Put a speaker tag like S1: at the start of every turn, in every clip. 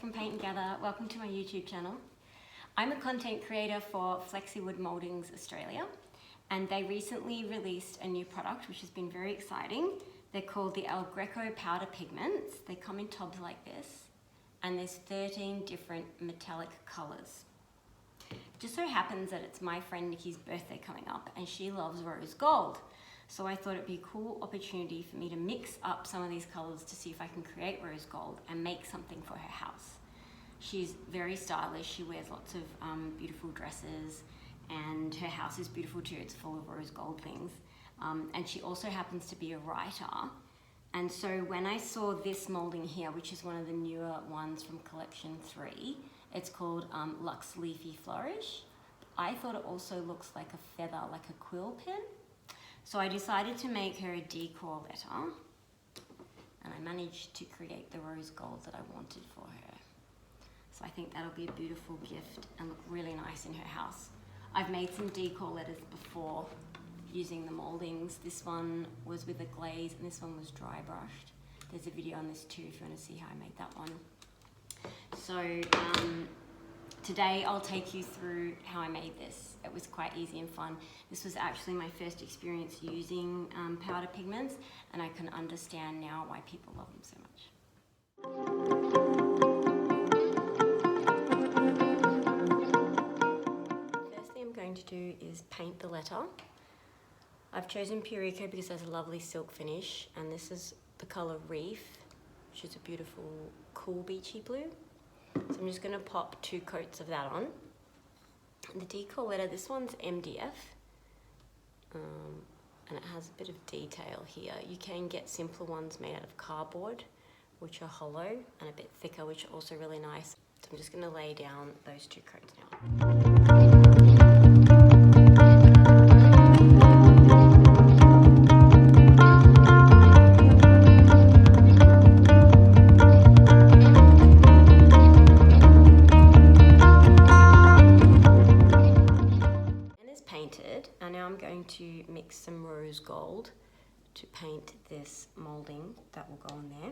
S1: from Paint and Gather. Welcome to my YouTube channel. I'm a content creator for FlexiWood Mouldings Australia, and they recently released a new product which has been very exciting. They're called the Greco powder pigments. They come in tubs like this, and there's 13 different metallic colors. It just so happens that it's my friend Nikki's birthday coming up, and she loves rose gold. So I thought it'd be a cool opportunity for me to mix up some of these colors to see if I can create rose gold and make something for her house. She's very stylish. She wears lots of beautiful dresses, and her house is beautiful too. It's full of rose gold things. And she also happens to be a writer. And so when I saw this molding here, which is one of the newer ones from collection 3, it's called Luxe Leafy Flourish. I thought it also looks like a feather, like a quill pen. So I decided to make her a decor letter, and I managed to create the rose gold that I wanted for her. So I think that'll be a beautiful gift and look really nice in her house. I've made some decor letters before using the moldings. This one was with a glaze and this one was dry brushed. There's a video on this too if you want to see how I made that one. So today I'll take you through how I made this. It was quite easy and fun. This was actually my first experience using powder pigments, and I can understand now why people love them so much. First thing I'm going to do is paint the letter. I've chosen Pureco because it has a lovely silk finish, and this is the colour Reef, which is a beautiful cool beachy blue. So I'm just going to pop 2 coats of that on. The decor letter, this one's MDF, and it has a bit of detail here. You can get simpler ones made out of cardboard, which are hollow and a bit thicker, which are also really nice. So I'm just going to lay down those 2 coats now. And now I'm going to mix some rose gold to paint this moulding that will go on there.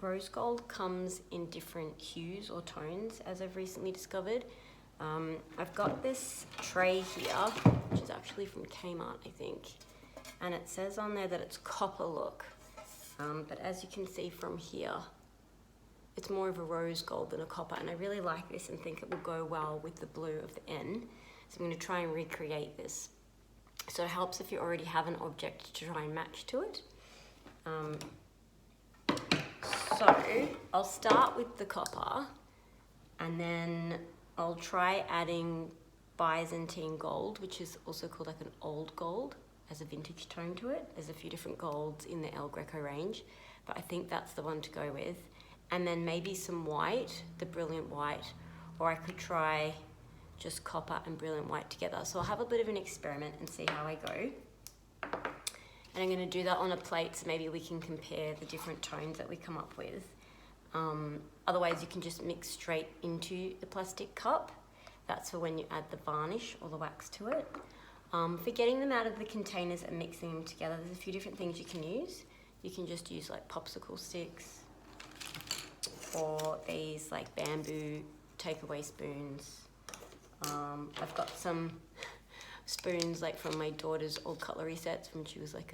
S1: Rose gold comes in different hues or tones, as I've recently discovered. I've got this tray here, which is actually from Kmart, I think, and it says on there that it's copper look, but as you can see from here, it's more of a rose gold than a copper, and I really like this and think it will go well with the blue of the N. So I'm going to try and recreate this. So it helps if you already have an object to try and match to it. So I'll start with the copper, and then I'll try adding Byzantine gold, which is also called like an old gold, as a vintage tone to it. There's a few different golds in the Greco range, but I think that's the one to go with. And then maybe some white, the brilliant white, or I could try just copper and brilliant white together. So I'll have a bit of an experiment and see how I go. And I'm gonna do that on a plate so maybe we can compare the different tones that we come up with. Otherwise you can just mix straight into the plastic cup. That's for when you add the varnish or the wax to it. For getting them out of the containers and mixing them together, there's a few different things you can use. You can just use like popsicle sticks, or these like bamboo takeaway spoons. I've got some spoons like from my daughter's old cutlery sets when she was like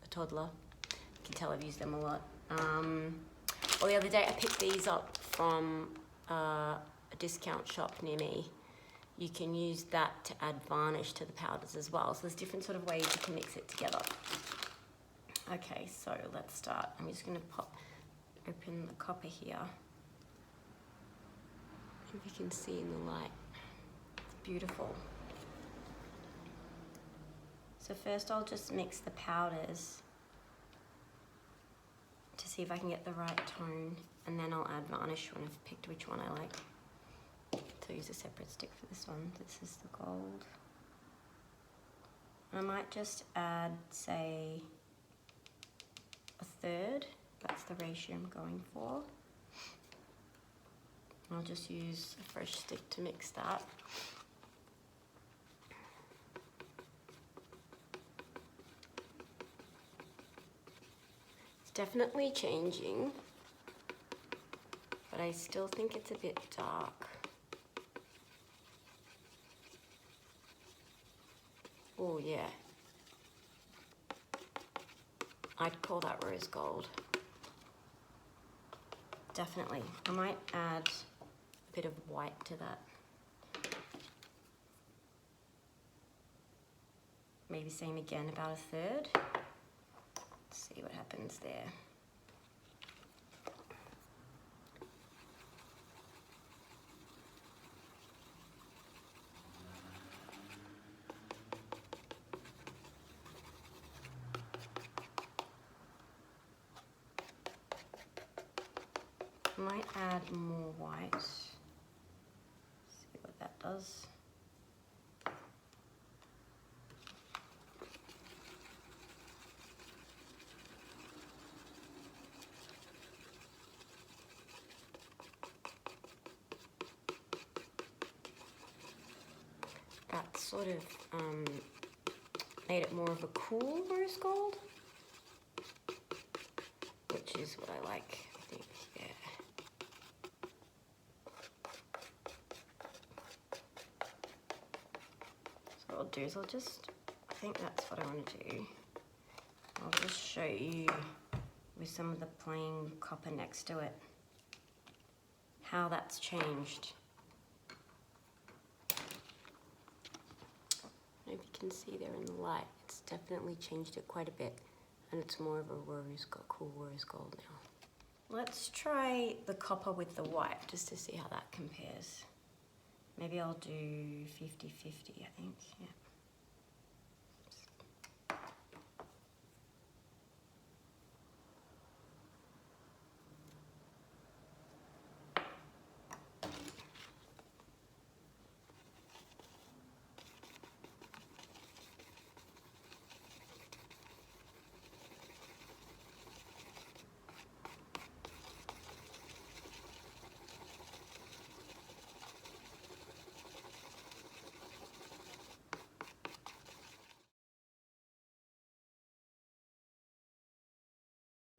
S1: a toddler. You can tell I've used them a lot. Well, the other day I picked these up from a discount shop near me. You can use that to add varnish to the powders as well. So there's different sort of ways you can mix it together. Okay, so let's start. I'm just gonna open the copper here. If you can see in the light, it's beautiful. So first I'll just mix the powders to see if I can get the right tone, and then I'll add varnish when I've picked which one I like. So I'll use a separate stick for this one. This is the gold. I might just add, say, a third. That's the ratio I'm going for. I'll just use a fresh stick to mix that. It's definitely changing. but I still think it's a bit dark. Oh yeah. I'd call that rose gold. Definitely. I might add a bit of white to that. Maybe same again, about a third. Let's see what happens there. I might add more white. See what that does. That sort of made it more of a cool rose gold, which is what I like, I think, yeah. So what I'll do is I think that's what I want to do. I'll just show you with some of the plain copper next to it how that's changed. I don't know if you can see there in the light, it's definitely changed it quite a bit, and it's more of a cool rose gold now. Let's try the copper with the white just to see how that compares. Maybe I'll do 50-50, I think, yeah.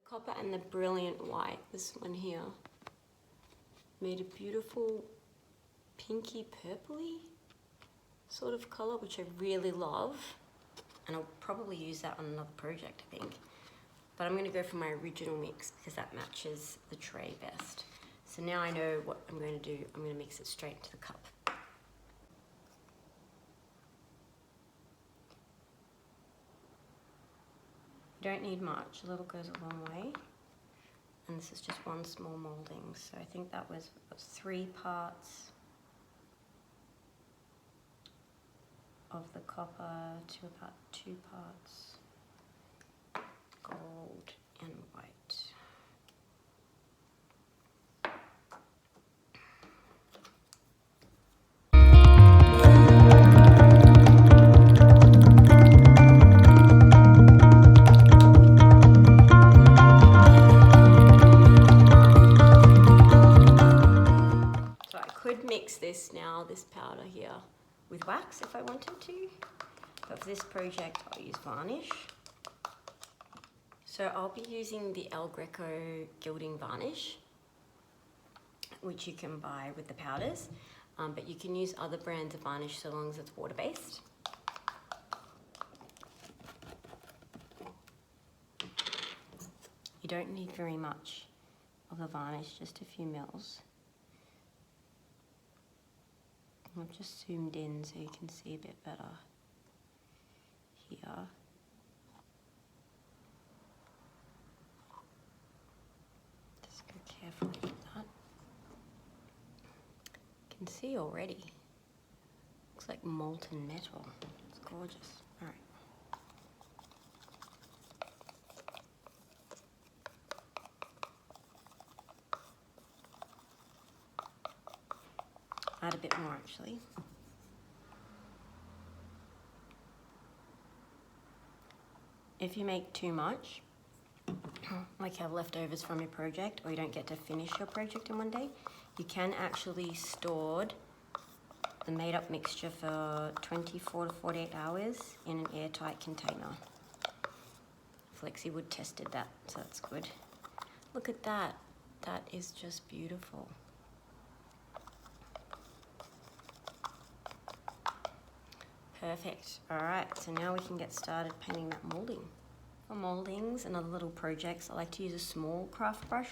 S1: Copper and the brilliant white, this one here, made a beautiful pinky purpley sort of color, which I really love, and I'll probably use that on another project, I think. But I'm going to go for my original mix because that matches the tray best. So now I know what I'm going to do. I'm going to mix it straight into the cup. You don't need much, a little goes a long way. And this is just one small moulding, so I think that was 3 parts of the copper to about 2 parts gold and white. This powder here with wax if I wanted to, but for this project I'll use varnish. So I'll be using the Greco gilding varnish, which you can buy with the powders, but you can use other brands of varnish so long as it's water-based. You don't need very much of the varnish, just a few mils. I've just zoomed in so you can see a bit better here. Just go carefully with that. You can see already. Looks like molten metal. It's gorgeous. All right. Add a bit more actually. If you make too much, like have leftovers from your project, or you don't get to finish your project in one day, you can actually store the made up mixture for 24 to 48 hours in an airtight container. FlexiWood tested that, so that's good. Look at that. That is just beautiful. Perfect. All right, so now we can get started painting that moulding. For mouldings and other little projects, I like to use a small craft brush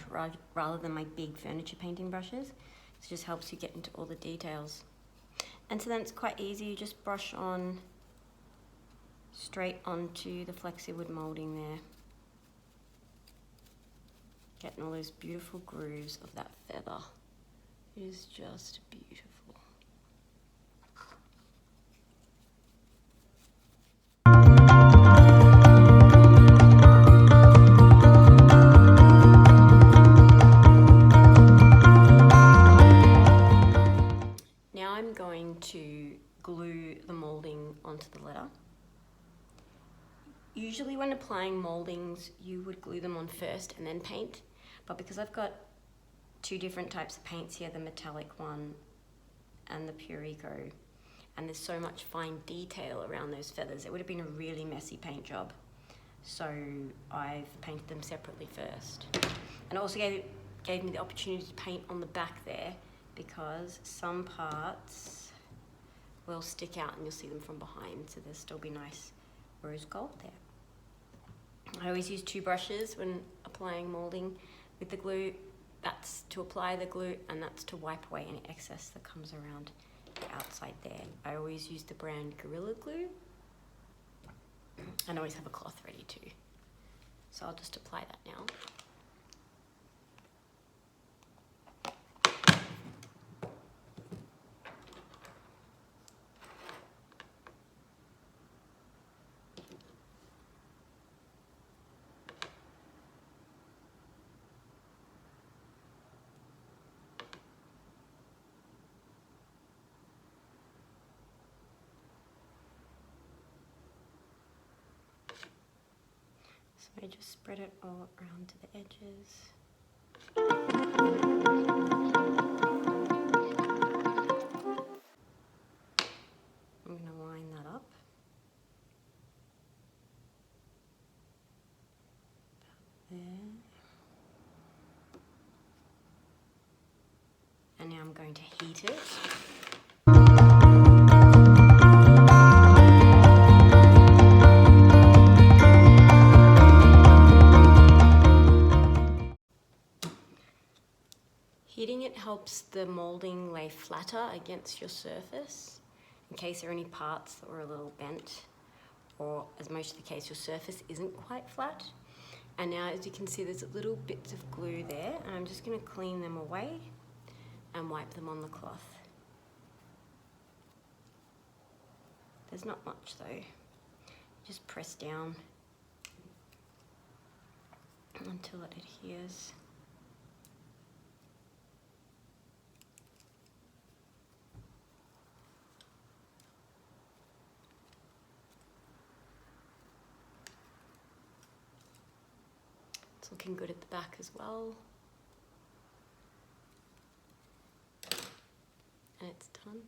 S1: rather than my big furniture painting brushes. It just helps you get into all the details. And so then it's quite easy, you just brush on straight onto the FlexiWood moulding there. Getting all those beautiful grooves of that feather. It is just beautiful. Now I'm going to glue the moulding onto the letter. Usually when applying mouldings, you would glue them on first and then paint, but because I've got two different types of paints here, the metallic one and the Pureco, and there's so much fine detail around those feathers, it would have been a really messy paint job. So I've painted them separately first. And it also gave me the opportunity to paint on the back there, because some parts will stick out and you'll see them from behind, so there'll still be nice rose gold there. I always use two brushes when applying moulding with the glue. That's to apply the glue and that's to wipe away any excess that comes around the outside there. I always use the brand Gorilla Glue and I always have a cloth ready too. So I'll just apply that now. So I just spread it all around to the edges. I'm going to line that up. About there. And now I'm going to heat it. Heating it helps the moulding lay flatter against your surface in case there are any parts that were a little bent, or as most of the case your surface isn't quite flat. And now as you can see there's little bits of glue there, and I'm just going to clean them away and wipe them on the cloth. There's not much though. Just press down until it adheres. It's looking good at the back as well. And it's done.